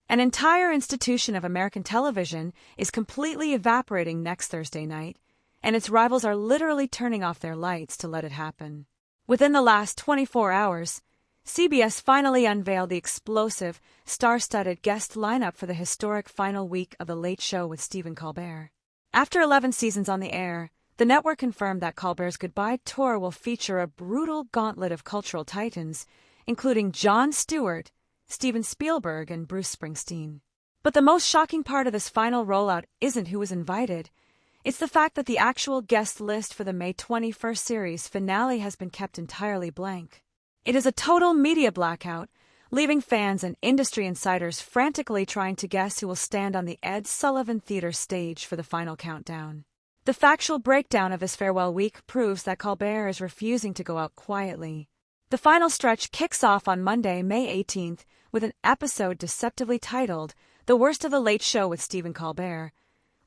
An entire institution of American television is completely evaporating next Thursday night, and its rivals are literally turning off their lights to let it happen. Within the last 24 hours, CBS finally unveiled the explosive, star-studded guest lineup for the historic final week of The Late Show with Stephen Colbert. After 11 seasons on the air, the network confirmed that Colbert's goodbye tour will feature a brutal gauntlet of cultural titans, including Jon Stewart, Steven Spielberg, and Bruce Springsteen. But the most shocking part of this final rollout isn't who was invited. It's the fact that the actual guest list for the May 21st series finale has been kept entirely blank. It is a total media blackout, leaving fans and industry insiders frantically trying to guess who will stand on the Ed Sullivan Theater stage for the final countdown. The factual breakdown of this farewell week proves that Colbert is refusing to go out quietly. The final stretch kicks off on Monday, May 18th, with an episode deceptively titled The Worst of the Late Show with Stephen Colbert,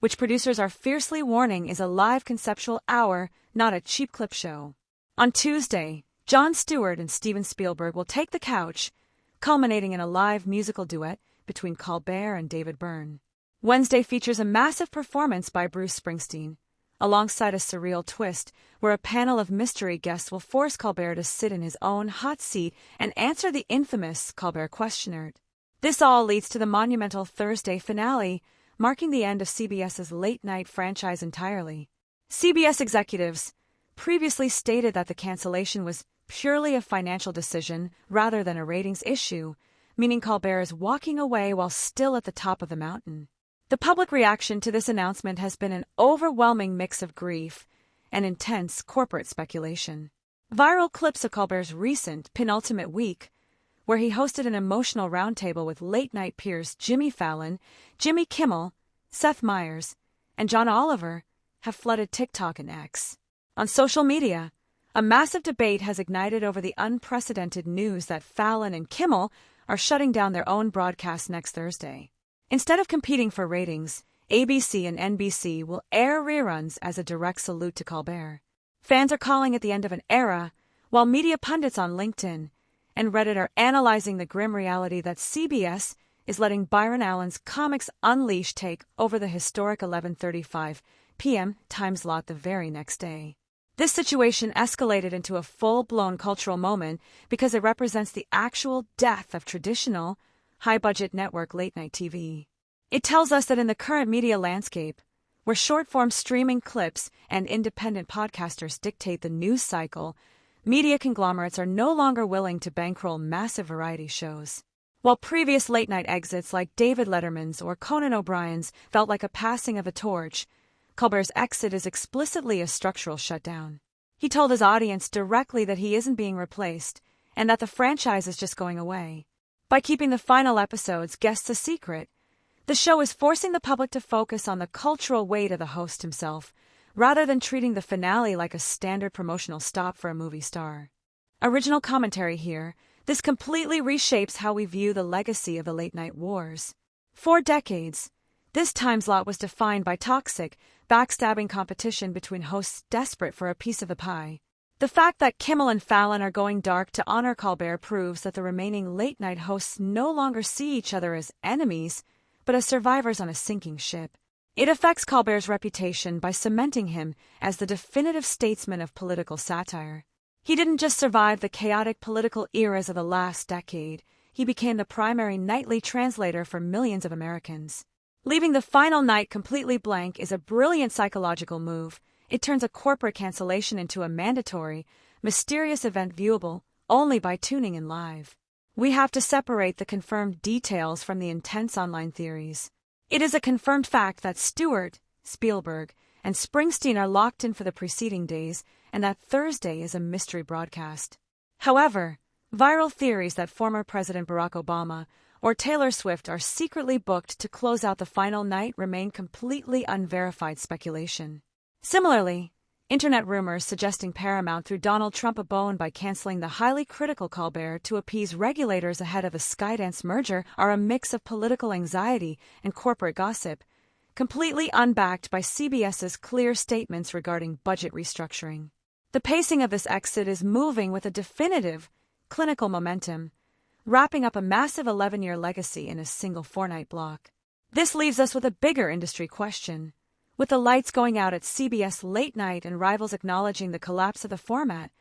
which producers are fiercely warning is a live conceptual hour, not a cheap clip show. On Tuesday, Jon Stewart and Steven Spielberg will take the couch, culminating in a live musical duet between Colbert and David Byrne. Wednesday features a massive performance by Bruce Springsteen, alongside a surreal twist where a panel of mystery guests will force Colbert to sit in his own hot seat and answer the infamous Colbert questionnaire. This all leads to the monumental Thursday finale, marking the end of CBS's late-night franchise entirely. CBS executives previously stated that the cancellation was purely a financial decision rather than a ratings issue, meaning Colbert is walking away while still at the top of the mountain. The public reaction to this announcement has been an overwhelming mix of grief and intense corporate speculation. Viral clips of Colbert's recent penultimate week, where he hosted an emotional roundtable with late-night peers Jimmy Fallon, Jimmy Kimmel, Seth Meyers, and John Oliver, have flooded TikTok and X. On social media, a massive debate has ignited over the unprecedented news that Fallon and Kimmel are shutting down their own broadcast next Thursday. Instead of competing for ratings, ABC and NBC will air reruns as a direct salute to Colbert. Fans are calling it the end of an era, while media pundits on LinkedIn and Reddit are analyzing the grim reality that CBS is letting Byron Allen's Comics Unleashed take over the historic 11:35 p.m. time slot the very next day. This situation escalated into a full-blown cultural moment because it represents the actual death of traditional, high-budget network late-night TV. It tells us that in the current media landscape, where short-form streaming clips and independent podcasters dictate the news cycle, media conglomerates are no longer willing to bankroll massive variety shows. While previous late-night exits like David Letterman's or Conan O'Brien's felt like a passing of a torch, Colbert's exit is explicitly a structural shutdown. He told his audience directly that he isn't being replaced and that the franchise is just going away. By keeping the final episode's guests a secret, the show is forcing the public to focus on the cultural weight of the host himself, rather than treating the finale like a standard promotional stop for a movie star. Original commentary here, this completely reshapes how we view the legacy of the late-night wars. For decades, this time slot was defined by toxic, backstabbing competition between hosts desperate for a piece of the pie. The fact that Kimmel and Fallon are going dark to honor Colbert proves that the remaining late-night hosts no longer see each other as enemies, but as survivors on a sinking ship. It affects Colbert's reputation by cementing him as the definitive statesman of political satire. He didn't just survive the chaotic political eras of the last decade, he became the primary nightly translator for millions of Americans. Leaving the final night completely blank is a brilliant psychological move. It turns a corporate cancellation into a mandatory, mysterious event viewable only by tuning in live. We have to separate the confirmed details from the intense online theories. It is a confirmed fact that Stewart, Spielberg, and Springsteen are locked in for the preceding days, and that Thursday is a mystery broadcast. However, viral theories that former President Barack Obama or Taylor Swift are secretly booked to close out the final night remain completely unverified speculation. Similarly, internet rumors suggesting Paramount threw Donald Trump a bone by canceling the highly critical Colbert to appease regulators ahead of a Skydance merger are a mix of political anxiety and corporate gossip, completely unbacked by CBS's clear statements regarding budget restructuring. The pacing of this exit is moving with a definitive, clinical momentum, wrapping up a massive 11-year legacy in a single 4-night block. This leaves us with a bigger industry question. With the lights going out at CBS late night and rivals acknowledging the collapse of the format,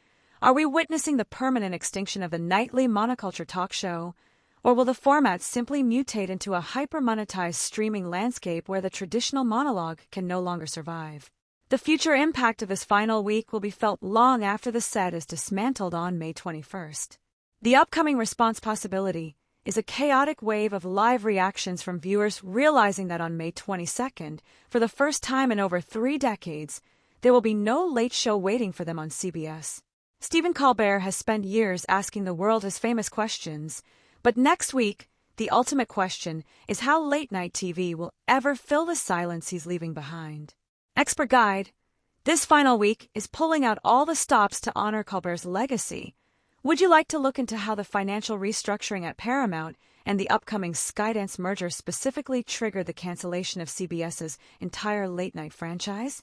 are we witnessing the permanent extinction of the nightly monoculture talk show? Or will the format simply mutate into a hyper-monetized streaming landscape where the traditional monologue can no longer survive? The future impact of this final week will be felt long after the set is dismantled on May 21st. The upcoming response possibility is a chaotic wave of live reactions from viewers realizing that on May 22nd, for the first time in over 3 decades, there will be no late show waiting for them on CBS. Stephen Colbert has spent years asking the world his famous questions, but next week, the ultimate question is how late-night TV will ever fill the silence he's leaving behind. Expert Guide, this final week is pulling out all the stops to honor Colbert's legacy. Would you like to look into how the financial restructuring at Paramount and the upcoming Skydance merger specifically triggered the cancellation of CBS's entire late-night franchise?